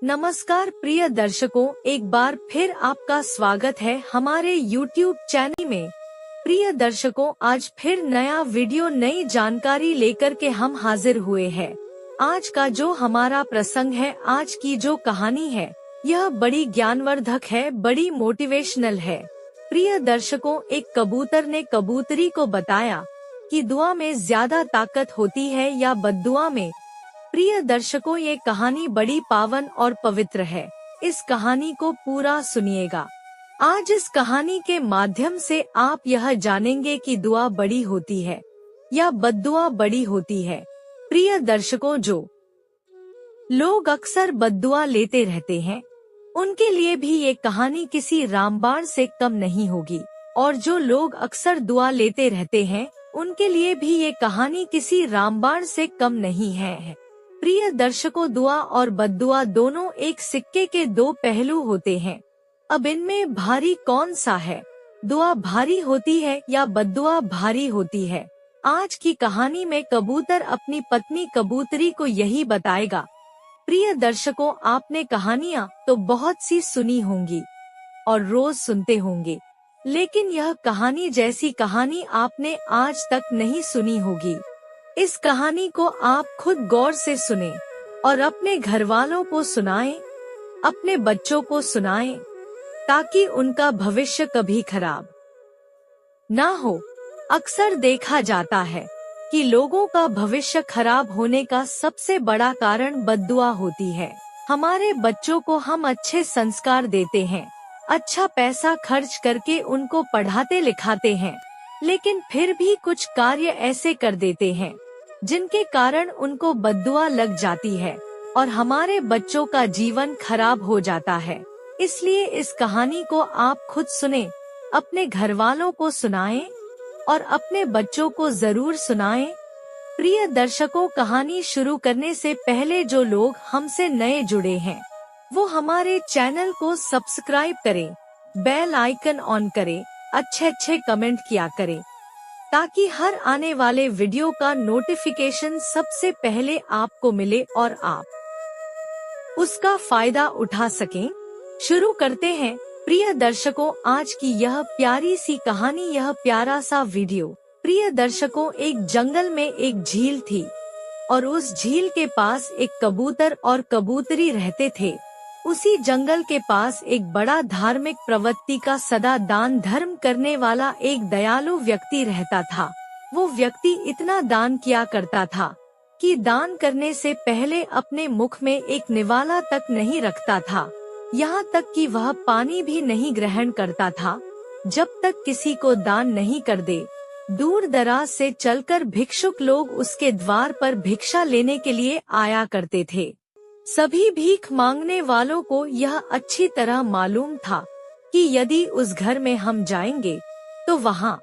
नमस्कार प्रिय दर्शकों, एक बार फिर आपका स्वागत है हमारे YouTube चैनल में। प्रिय दर्शकों, आज फिर नया वीडियो नई जानकारी लेकर के हम हाजिर हुए हैं। आज का जो हमारा प्रसंग है, आज की जो कहानी है, यह बड़ी ज्ञानवर्धक है, बड़ी मोटिवेशनल है। प्रिय दर्शकों, एक कबूतर ने कबूतरी को बताया कि दुआ में ज्यादा ताकत होती है या बद्दुआ में। प्रिय दर्शकों, ये कहानी बड़ी पावन और पवित्र है। इस कहानी को पूरा सुनिएगा। आज इस कहानी के माध्यम से आप यह जानेंगे कि दुआ बड़ी होती है या बद्दुआ बड़ी होती है। प्रिय दर्शकों, जो लोग अक्सर बद्दुआ लेते रहते हैं, उनके लिए भी ये कहानी किसी रामबाण से कम नहीं होगी, और जो लोग अक्सर दुआ लेते रहते हैं, उनके लिए भी ये कहानी किसी रामबाण से कम नहीं है। प्रिय दर्शकों, दुआ और बद्दुआ दोनों एक सिक्के के दो पहलू होते हैं। अब इनमें भारी कौन सा है? दुआ भारी होती है या बद्दुआ भारी होती है? आज की कहानी में कबूतर अपनी पत्नी कबूतरी को यही बताएगा। प्रिय दर्शकों, आपने कहानियाँ तो बहुत सी सुनी होंगी और रोज सुनते होंगे, लेकिन यह कहानी जैसी कहानी आपने आज तक नहीं सुनी होगी। इस कहानी को आप खुद गौर से सुनें और अपने घर वालों को सुनाएं, अपने बच्चों को सुनाएं, ताकि उनका भविष्य कभी खराब ना हो। अक्सर देखा जाता है कि लोगों का भविष्य खराब होने का सबसे बड़ा कारण बद्दुआ होती है। हमारे बच्चों को हम अच्छे संस्कार देते हैं, अच्छा पैसा खर्च करके उनको पढ़ाते लिखाते हैं, लेकिन फिर भी कुछ कार्य ऐसे कर देते हैं जिनके कारण उनको बद्दुआ लग जाती है और हमारे बच्चों का जीवन खराब हो जाता है। इसलिए इस कहानी को आप खुद सुने, अपने घर वालों को सुनाएं और अपने बच्चों को जरूर सुनाएं। प्रिय दर्शकों, कहानी शुरू करने से पहले जो लोग हमसे नए जुड़े हैं, वो हमारे चैनल को सब्सक्राइब करें, बेल आइकन ऑन करें, अच्छे कमेंट किया करें, ताकि हर आने वाले वीडियो का नोटिफिकेशन सबसे पहले आपको मिले और आप उसका फायदा उठा सकें। शुरू करते हैं। प्रिय दर्शकों, आज की यह प्यारी सी कहानी, यह प्यारा सा वीडियो। प्रिय दर्शकों, एक जंगल में एक झील थी और उस झील के पास एक कबूतर और कबूतरी रहते थे। उसी जंगल के पास एक बड़ा धार्मिक प्रवृत्ति का सदा दान धर्म करने वाला एक दयालु व्यक्ति रहता था। वो व्यक्ति इतना दान किया करता था कि दान करने से पहले अपने मुख में एक निवाला तक नहीं रखता था, यहाँ तक कि वह पानी भी नहीं ग्रहण करता था जब तक किसी को दान नहीं कर दे। दूर दराज से चलकर भिक्षुक लोग उसके द्वार पर भिक्षा लेने के लिए आया करते थे। सभी भीख मांगने वालों को यह अच्छी तरह मालूम था कि यदि उस घर में हम जाएंगे तो वहाँ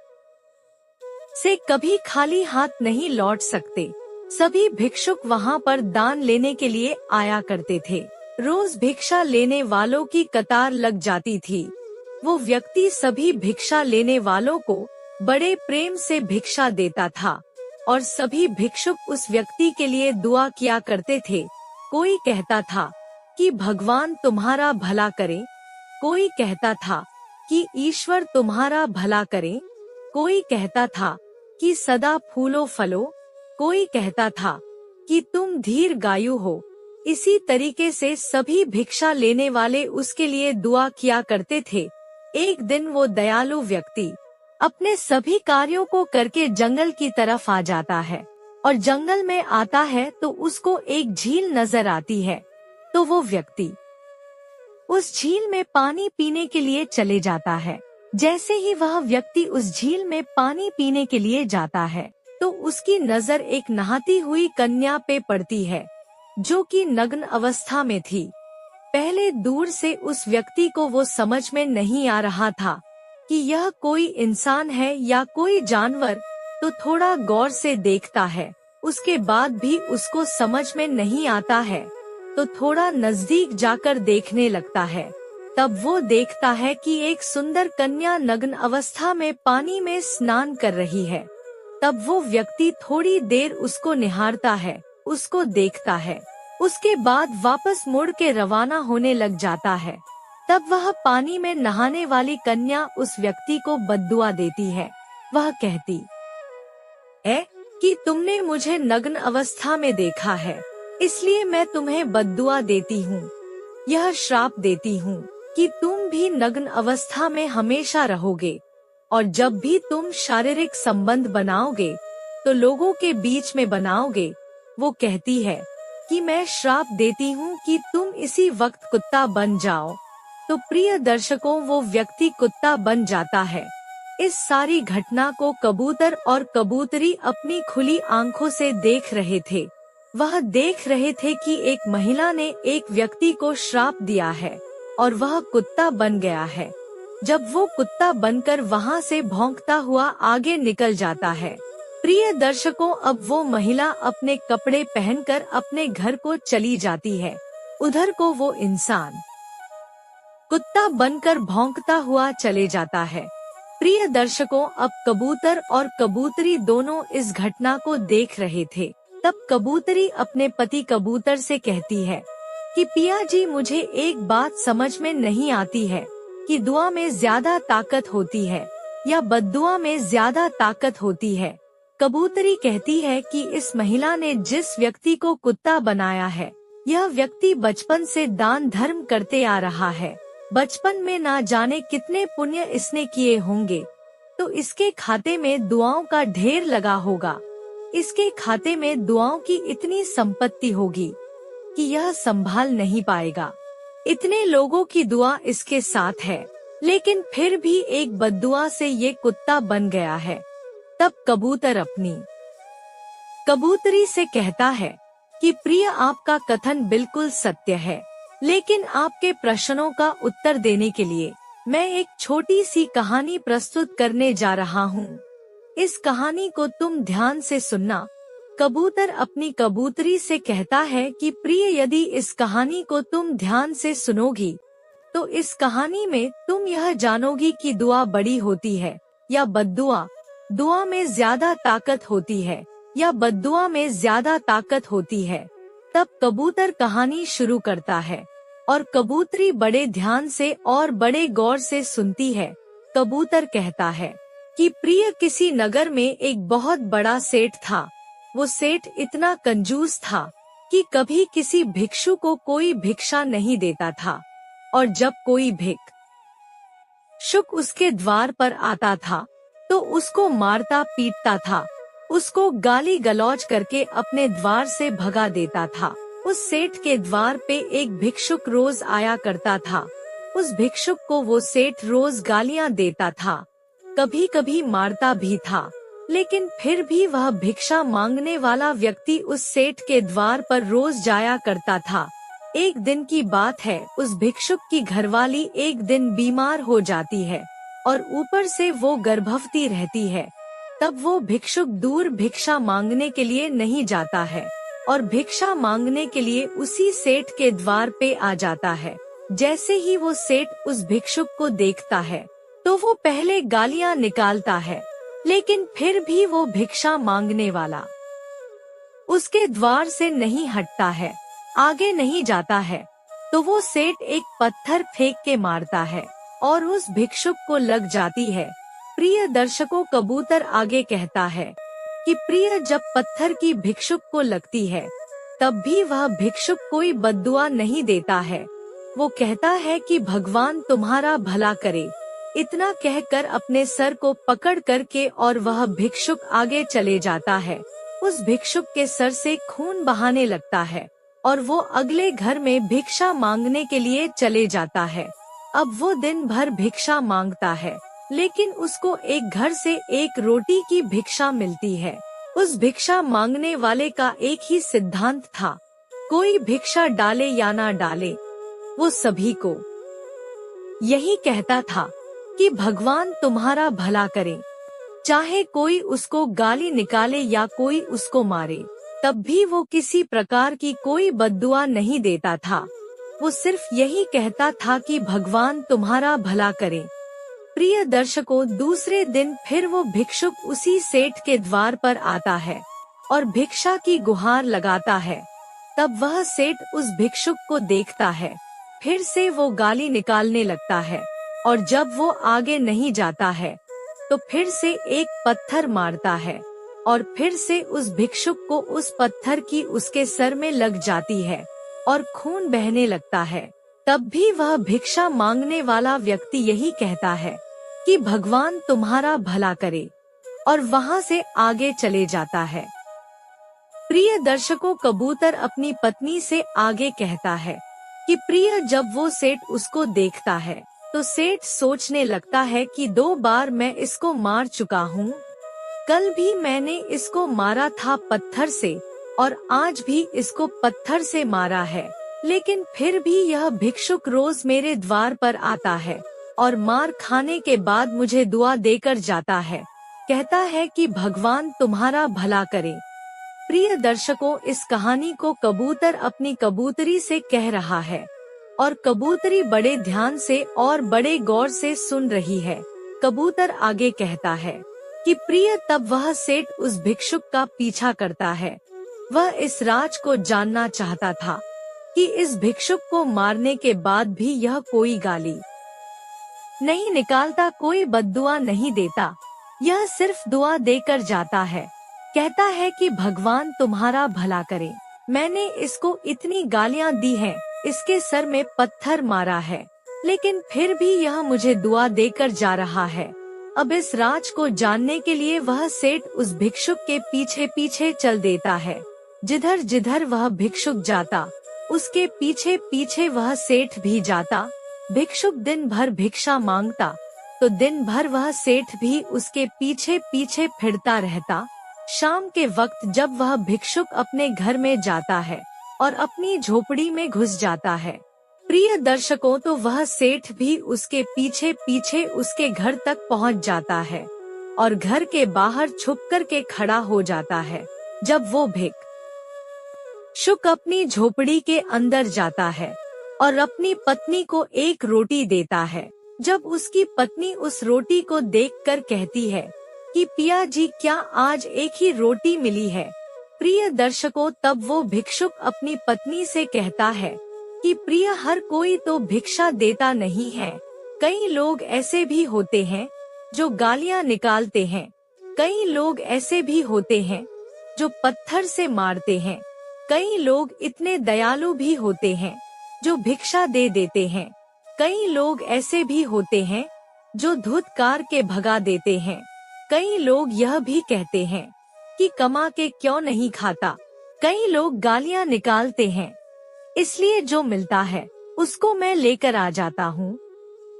से कभी खाली हाथ नहीं लौट सकते। सभी भिक्षुक वहाँ पर दान लेने के लिए आया करते थे। रोज भिक्षा लेने वालों की कतार लग जाती थी। वो व्यक्ति सभी भिक्षा लेने वालों को बड़े प्रेम से भिक्षा देता था और सभी भिक्षुक उस व्यक्ति के लिए दुआ किया करते थे। कोई कहता था कि भगवान तुम्हारा भला करे, कोई कहता था कि ईश्वर तुम्हारा भला करे, कोई कहता था कि सदा फूलो फलो, कोई कहता था कि तुम दीर्घायु हो। इसी तरीके से सभी भिक्षा लेने वाले उसके लिए दुआ किया करते थे। एक दिन वो दयालु व्यक्ति अपने सभी कार्यों को करके जंगल की तरफ आ जाता है और जंगल में आता है तो उसको एक झील नजर आती है। तो वो व्यक्ति उस झील में पानी पीने के लिए चले जाता है। जैसे ही वह व्यक्ति उस झील में पानी पीने के लिए जाता है तो उसकी नजर एक नहाती हुई कन्या पे पड़ती है, जो कि नग्न अवस्था में थी। पहले दूर से उस व्यक्ति को वो समझ में नहीं आ रहा था कि यह कोई इंसान है या कोई जानवर, तो थोड़ा गौर से देखता है। उसके बाद भी उसको समझ में नहीं आता है तो थोड़ा नजदीक जाकर देखने लगता है। तब वो देखता है कि एक सुंदर कन्या नग्न अवस्था में पानी में स्नान कर रही है। तब वो व्यक्ति थोड़ी देर उसको निहारता है, उसको देखता है उसके बाद वापस मुड़ के रवाना होने लग जाता है। तब वह पानी में नहाने वाली कन्या उस व्यक्ति को बद्दुआ देती है। वह कहती है कि तुमने मुझे नग्न अवस्था में देखा है, इसलिए मैं तुम्हें बद्दुआ देती हूँ। यह श्राप देती हूँ कि तुम भी नग्न अवस्था में हमेशा रहोगे, और जब भी तुम शारीरिक संबंध बनाओगे तो लोगों के बीच में बनाओगे। वो कहती है कि मैं श्राप देती हूँ कि तुम इसी वक्त कुत्ता बन जाओ। तो प्रिय दर्शकों, वो व्यक्ति कुत्ता बन जाता है। इस सारी घटना को कबूतर और कबूतरी अपनी खुली आंखों से देख रहे थे। वह देख रहे थे कि एक महिला ने एक व्यक्ति को श्राप दिया है और वह कुत्ता बन गया है। जब वो कुत्ता बनकर वहाँ से भौंकता हुआ आगे निकल जाता है। प्रिय दर्शकों, अब वो महिला अपने कपड़े पहनकर अपने घर को चली जाती है। उधर को वो इंसान कुत्ता बनकर भौंकता हुआ चले जाता है। प्रिय दर्शकों, अब कबूतर और कबूतरी दोनों इस घटना को देख रहे थे। तब कबूतरी अपने पति कबूतर से कहती है कि पिया जी, मुझे एक बात समझ में नहीं आती है कि दुआ में ज्यादा ताकत होती है या बद्दुआ में ज्यादा ताकत होती है। कबूतरी कहती है कि इस महिला ने जिस व्यक्ति को कुत्ता बनाया है, यह व्यक्ति बचपन से दान धर्म करते आ रहा है। बचपन में ना जाने कितने पुण्य इसने किए होंगे, तो इसके खाते में दुआओं का ढेर लगा होगा। इसके खाते में दुआओं की इतनी संपत्ति होगी कि यह संभाल नहीं पाएगा। इतने लोगों की दुआ इसके साथ है, लेकिन फिर भी एक बद्दुआ से ये कुत्ता बन गया है। तब कबूतर अपनी कबूतरी से कहता है कि प्रिय, आपका कथन बिल्कुल सत्य है, लेकिन आपके प्रश्नों का उत्तर देने के लिए मैं एक छोटी सी कहानी प्रस्तुत करने जा रहा हूँ। इस कहानी को तुम ध्यान से सुनना। कबूतर अपनी कबूतरी से कहता है कि प्रिय, यदि इस कहानी को तुम ध्यान से सुनोगी तो इस कहानी में तुम यह जानोगी कि दुआ बड़ी होती है या बद्दुआ। दुआ में ज्यादा ताकत होती है या बद्दुआ में ज्यादा ताकत होती है। तब कबूतर कहानी शुरू करता है और कबूतरी बड़े ध्यान से और बड़े गौर से सुनती है। कबूतर कहता है कि प्रिय, किसी नगर में एक बहुत बड़ा सेठ था। वो सेठ इतना कंजूस था कि कभी किसी भिक्षु को कोई भिक्षा नहीं देता था, और जब कोई भिक्षुक उसके द्वार पर आता था तो उसको मारता पीटता था, उसको गाली गलौज करके अपने द्वार से भगा देता था। उस सेठ के द्वार पे एक भिक्षुक रोज आया करता था। उस भिक्षुक को वो सेठ रोज गालियां देता था, कभी कभी मारता भी था, लेकिन फिर भी वह भिक्षा मांगने वाला व्यक्ति उस सेठ के द्वार पर रोज जाया करता था। एक दिन की बात है, उस भिक्षुक की घरवाली एक दिन बीमार हो जाती है और ऊपर से वो गर्भवती रहती है। तब वो भिक्षुक दूर भिक्षा मांगने के लिए नहीं जाता है और भिक्षा मांगने के लिए उसी सेठ के द्वार पे आ जाता है। जैसे ही वो सेठ उस भिक्षुक को देखता है तो वो पहले गालियां निकालता है, लेकिन फिर भी वो भिक्षा मांगने वाला उसके द्वार से नहीं हटता है, आगे नहीं जाता है। तो वो सेठ एक पत्थर फेंक के मारता है और उस भिक्षुक को लग जाती है। प्रिय दर्शकों, कबूतर आगे कहता है कि प्रिय, जब पत्थर की भिक्षुक को लगती है तब भी वह भिक्षुक कोई बद्दुआ नहीं देता है। वो कहता है कि भगवान तुम्हारा भला करे। इतना कहकर अपने सर को पकड़ करके और वह भिक्षुक आगे चले जाता है। उस भिक्षुक के सर से खून बहाने लगता है और वो अगले घर में भिक्षा मांगने के लिए चले जाता है। अब वो दिन भर भिक्षा मांगता है, लेकिन उसको एक घर से एक रोटी की भिक्षा मिलती है। उस भिक्षा मांगने वाले का एक ही सिद्धांत था, कोई भिक्षा डाले या ना डाले, वो सभी को यही कहता था कि भगवान तुम्हारा भला करे। चाहे कोई उसको गाली निकाले या कोई उसको मारे, तब भी वो किसी प्रकार की कोई बद्दुआ नहीं देता था। वो सिर्फ यही कहता था कि भगवान तुम्हारा भला करे। प्रिय दर्शकों, दूसरे दिन फिर वो भिक्षुक उसी सेठ के द्वार पर आता है और भिक्षा की गुहार लगाता है। तब वह सेठ उस भिक्षुक को देखता है, फिर से वो गाली निकालने लगता है और जब वो आगे नहीं जाता है तो फिर से एक पत्थर मारता है और फिर से उस भिक्षुक को उस पत्थर की उसके सर में लग जाती है और खून बहने लगता है। तब भी वह भिक्षा मांगने वाला व्यक्ति यही कहता है कि भगवान तुम्हारा भला करे और वहाँ से आगे चले जाता है। प्रिय दर्शकों, कबूतर अपनी पत्नी से आगे कहता है कि प्रिय, जब वो सेठ उसको देखता है तो सेठ सोचने लगता है कि 2 बार मैं इसको मार चुका हूँ। कल भी मैंने इसको मारा था पत्थर से और आज भी इसको पत्थर से मारा है, लेकिन फिर भी यह भिक्षुक रोज मेरे द्वार पर आता है और मार खाने के बाद मुझे दुआ देकर जाता है, कहता है कि भगवान तुम्हारा भला करे। प्रिय दर्शकों, इस कहानी को कबूतर अपनी कबूतरी से कह रहा है और कबूतरी बड़े ध्यान से और बड़े गौर से सुन रही है। कबूतर आगे कहता है कि प्रिय, तब वह सेठ उस भिक्षुक का पीछा करता है। वह इस राज को जानना चाहता था कि इस भिक्षुक को मारने के बाद भी यह कोई गाली नहीं निकालता, कोई बद्दुआ नहीं देता, यह सिर्फ दुआ देकर जाता है। कहता है कि भगवान तुम्हारा भला करे। मैंने इसको इतनी गालियाँ दी हैं, इसके सर में पत्थर मारा है, लेकिन फिर भी यह मुझे दुआ देकर जा रहा है। अब इस राज को जानने के लिए वह सेठ उस भिक्षुक के पीछे पीछे चल देता है। जिधर जिधर वह भिक्षुक जाता उसके पीछे पीछे वह सेठ भी जाता। भिक्षुक दिन भर भिक्षा मांगता तो दिन भर वह सेठ भी उसके पीछे पीछे फिरता रहता। शाम के वक्त जब वह भिक्षुक अपने घर में जाता है और अपनी झोपड़ी में घुस जाता है, प्रिय दर्शकों, तो वह सेठ भी उसके पीछे पीछे उसके घर तक पहुंच जाता है और घर के बाहर छुप कर के खड़ा हो जाता है। जब वो भिक्षुक अपनी झोपड़ी के अंदर जाता है और अपनी पत्नी को एक रोटी देता है, जब उसकी पत्नी उस रोटी को देखकर कहती है कि पिया जी, क्या आज एक ही रोटी मिली है? प्रिय दर्शकों, तब वो भिक्षुक अपनी पत्नी से कहता है कि प्रिय, हर कोई तो भिक्षा देता नहीं है। कई लोग ऐसे भी होते हैं जो गालियाँ निकालते हैं, कई लोग ऐसे भी होते हैं जो पत्थर से मारते हैं, कई लोग इतने दयालु भी होते हैं जो भिक्षा दे देते हैं, कई लोग ऐसे भी होते हैं जो धुतकार के भगा देते हैं, कई लोग यह भी कहते हैं कि कमा के क्यों नहीं खाता, कई लोग गालियाँ निकालते हैं, इसलिए जो मिलता है उसको मैं लेकर आ जाता हूँ।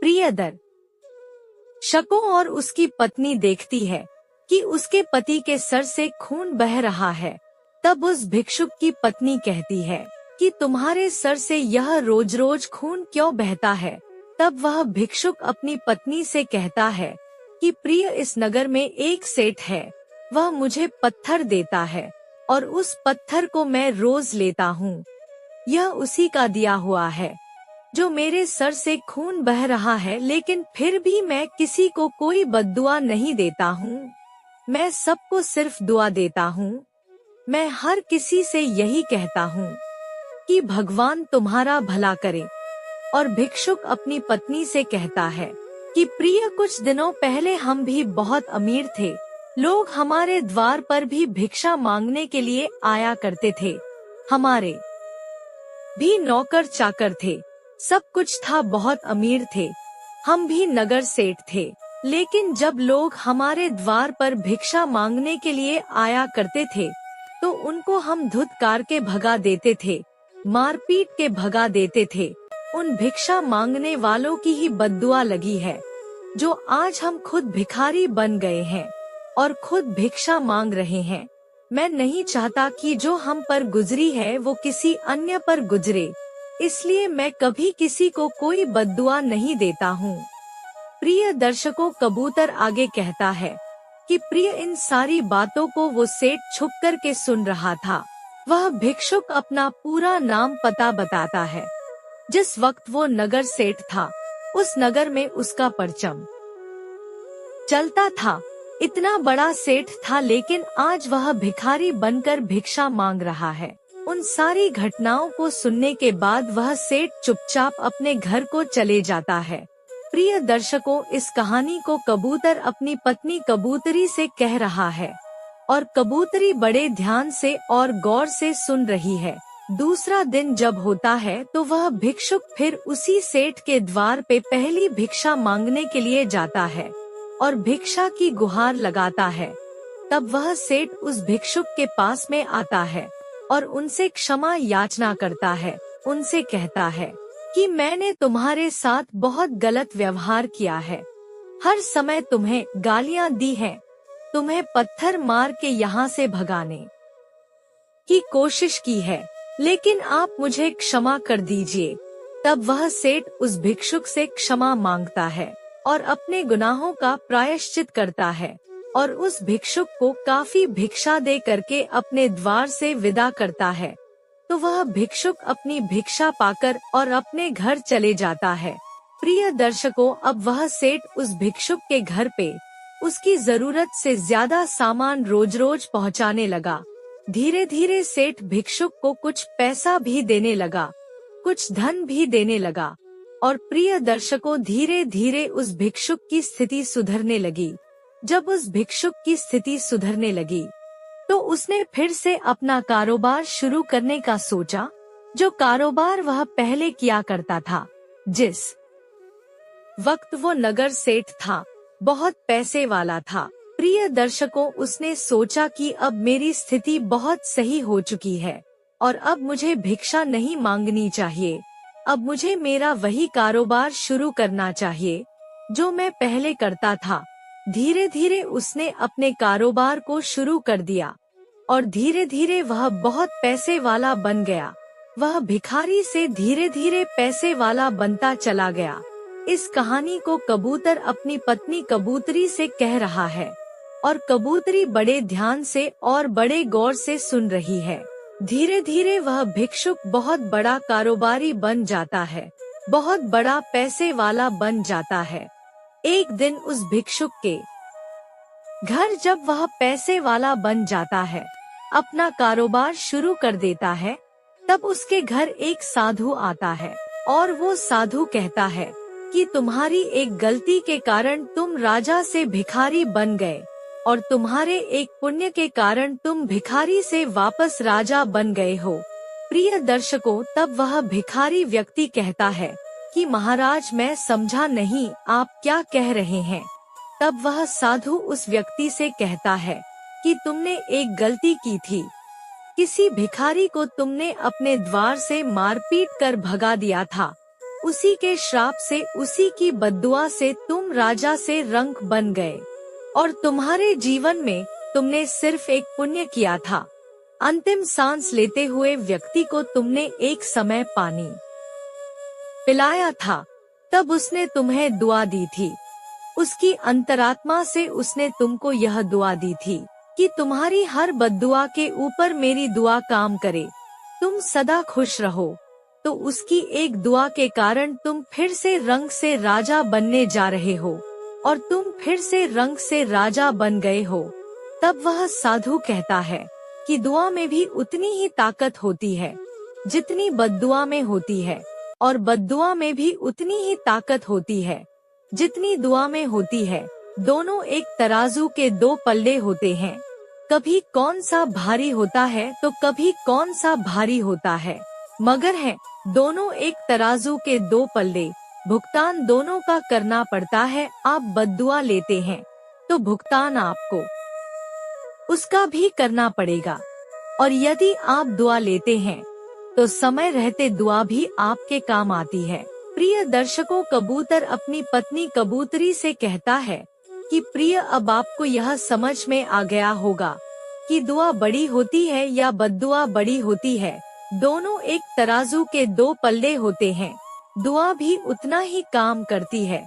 प्रिय दर्शकों, और उसकी पत्नी देखती है कि उसके पति के सर से खून बह रहा है। तब उस भिक्षुक की पत्नी कहती है कि तुम्हारे सर से यह रोज रोज खून क्यों बहता है? तब वह भिक्षुक अपनी पत्नी से कहता है कि प्रिय, इस नगर में एक सेठ है, वह मुझे पत्थर देता है और उस पत्थर को मैं रोज लेता हूँ। यह उसी का दिया हुआ है जो मेरे सर से खून बह रहा है, लेकिन फिर भी मैं किसी को कोई बद्दुआ नहीं देता हूँ, मैं सबको सिर्फ दुआ देता हूँ। मैं हर किसी से यही कहता हूँ कि भगवान तुम्हारा भला करे। और भिक्षुक अपनी पत्नी से कहता है कि प्रिय, कुछ दिनों पहले हम भी बहुत अमीर थे, लोग हमारे द्वार पर भी भिक्षा मांगने के लिए आया करते थे, हमारे भी नौकर चाकर थे, सब कुछ था, बहुत अमीर थे, हम भी नगर सेठ थे। लेकिन जब लोग हमारे द्वार पर भिक्षा मांगने के लिए आया करते थे तो उनको हम धुतकार के भगा देते थे, मारपीट के भगा देते थे। उन भिक्षा मांगने वालों की ही बद्दुआ लगी है जो आज हम खुद भिखारी बन गए हैं और खुद भिक्षा मांग रहे हैं। मैं नहीं चाहता कि जो हम पर गुजरी है वो किसी अन्य पर गुजरे, इसलिए मैं कभी किसी को कोई बद्दुआ नहीं देता हूँ। प्रिय दर्शकों, कबूतर आगे कहता है कि प्रिय, इन सारी बातों को वो सेठ छुप कर के सुन रहा था। वह भिक्षुक अपना पूरा नाम पता बताता है। जिस वक्त वो नगर सेठ था उस नगर में उसका परचम चलता था, इतना बड़ा सेठ था, लेकिन आज वह भिखारी बनकर भिक्षा मांग रहा है। उन सारी घटनाओं को सुनने के बाद वह सेठ चुपचाप अपने घर को चले जाता है। प्रिय दर्शकों, इस कहानी को कबूतर अपनी पत्नी कबूतरी से कह रहा है और कबूतरी बड़े ध्यान से और गौर से सुन रही है। दूसरा दिन जब होता है तो वह भिक्षुक फिर उसी सेठ के द्वार पे पहली भिक्षा मांगने के लिए जाता है और भिक्षा की गुहार लगाता है। तब वह सेठ उस भिक्षुक के पास में आता है और उनसे क्षमा याचना करता है। उनसे कहता है कि मैंने तुम्हारे साथ बहुत गलत व्यवहार किया है, हर समय तुम्हें गालियां दी हैं, तुम्हें पत्थर मार के यहाँ से भगाने की कोशिश की है, लेकिन आप मुझे क्षमा कर दीजिए। तब वह सेठ उस भिक्षुक से क्षमा मांगता है और अपने गुनाहों का प्रायश्चित करता है और उस भिक्षुक को काफी भिक्षा दे करके अपने द्वार से विदा करता है। तो वह भिक्षुक अपनी भिक्षा पाकर और अपने घर चले जाता है। प्रिय दर्शकों, अब वह सेठ उस भिक्षुक के घर पे उसकी जरूरत से ज्यादा सामान रोज रोज पहुंचाने लगा। धीरे धीरे सेठ भिक्षुक को कुछ पैसा भी देने लगा, कुछ धन भी देने लगा और प्रिय दर्शकों, धीरे धीरे उस भिक्षुक की स्थिति सुधरने लगी। जब उस भिक्षुक की स्थिति सुधरने लगी तो उसने फिर से अपना कारोबार शुरू करने का सोचा, जो कारोबार वह पहले किया करता था। जिस वक्त वो नगर सेठ था, बहुत पैसे वाला था। प्रिय दर्शकों, उसने सोचा कि अब मेरी स्थिति बहुत सही हो चुकी है और अब मुझे भिक्षा नहीं मांगनी चाहिए। अब मुझे मेरा वही कारोबार शुरू करना चाहिए जो मैं पहले करता था। धीरे धीरे उसने अपने कारोबार को शुरू कर दिया और धीरे धीरे वह बहुत पैसे वाला बन गया। वह भिखारी से धीरे धीरे पैसे वाला बनता चला गया। इस कहानी को कबूतर अपनी पत्नी कबूतरी से कह रहा है और कबूतरी बड़े ध्यान से और बड़े गौर से सुन रही है। धीरे धीरे वह भिक्षुक बहुत बड़ा कारोबारी बन जाता है, बहुत बड़ा पैसे वाला बन जाता है। एक दिन उस भिक्षुक के घर जब वह पैसे वाला बन जाता है, अपना कारोबार शुरू कर देता है, तब उसके घर एक साधु आता है और वो साधु कहता है कि तुम्हारी एक गलती के कारण तुम राजा से भिखारी बन गए और तुम्हारे एक पुण्य के कारण तुम भिखारी से वापस राजा बन गए हो। प्रिय दर्शकों, तब वह भिखारी व्यक्ति कहता है कि महाराज, मैं समझा नहीं, आप क्या कह रहे हैं। तब वह साधु उस व्यक्ति से कहता है कि तुमने एक गलती की थी, किसी भिखारी को तुमने अपने द्वार से मारपीट कर भगा दिया था। उसी के श्राप से, उसी की बद्दुआ से तुम राजा से रंक बन गए और तुम्हारे जीवन में तुमने सिर्फ एक पुण्य किया था। अंतिम सांस लेते हुए व्यक्ति को तुमने एक समय पानी पिलाया था, तब उसने तुम्हें दुआ दी थी। उसकी अंतरात्मा से उसने तुमको यह दुआ दी थी कि तुम्हारी हर बद्दुआ के ऊपर मेरी दुआ काम करे, तुम सदा खुश रहो। तो उसकी एक दुआ के कारण तुम फिर से रंग से राजा बनने जा रहे हो और तुम फिर से रंग से राजा बन गए हो। तब वह साधु कहता है कि दुआ में भी उतनी ही ताकत होती है जितनी बद्दुआ में होती है, और बद्दुआ में भी उतनी ही ताकत होती है जितनी दुआ में होती है। दोनों एक तराजू के दो पल्ले होते हैं, कभी कौन सा भारी होता है तो कभी कौन सा भारी होता है, मगर है दोनों एक तराजू के दो पल्ले। भुगतान दोनों का करना पड़ता है। आप बद्दुआ लेते हैं तो भुगतान आपको उसका भी करना पड़ेगा, और यदि आप दुआ लेते हैं तो समय रहते दुआ भी आपके काम आती है। प्रिय दर्शकों, कबूतर अपनी पत्नी कबूतरी से कहता है कि प्रिय, अब आपको यह समझ में आ गया होगा कि दुआ बड़ी होती है या बद्दुआ बड़ी होती है। दोनों एक तराजू के दो पल्ले होते हैं। दुआ भी उतना ही काम करती है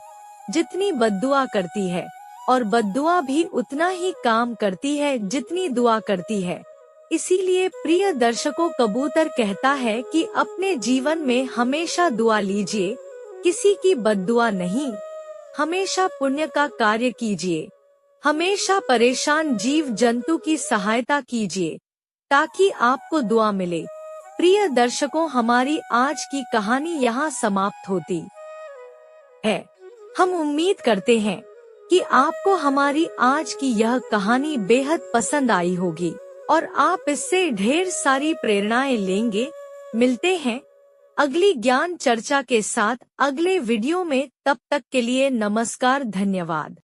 जितनी बद्दुआ करती है, और बद्दुआ भी उतना ही काम करती है जितनी दुआ करती है। इसीलिए प्रिय दर्शकों, कबूतर कहता है कि अपने जीवन में हमेशा दुआ लीजिए, किसी की बद्दुआ नहीं। हमेशा पुण्य का कार्य कीजिए, हमेशा परेशान जीव जंतु की सहायता कीजिए ताकि आपको दुआ मिले। प्रिय दर्शकों, हमारी आज की कहानी यहाँ समाप्त होती है। हम उम्मीद करते हैं कि आपको हमारी आज की यह कहानी बेहद पसंद आई होगी और आप इससे ढेर सारी प्रेरणाएं लेंगे। मिलते हैं अगली ज्ञान चर्चा के साथ अगले वीडियो में। तब तक के लिए नमस्कार, धन्यवाद।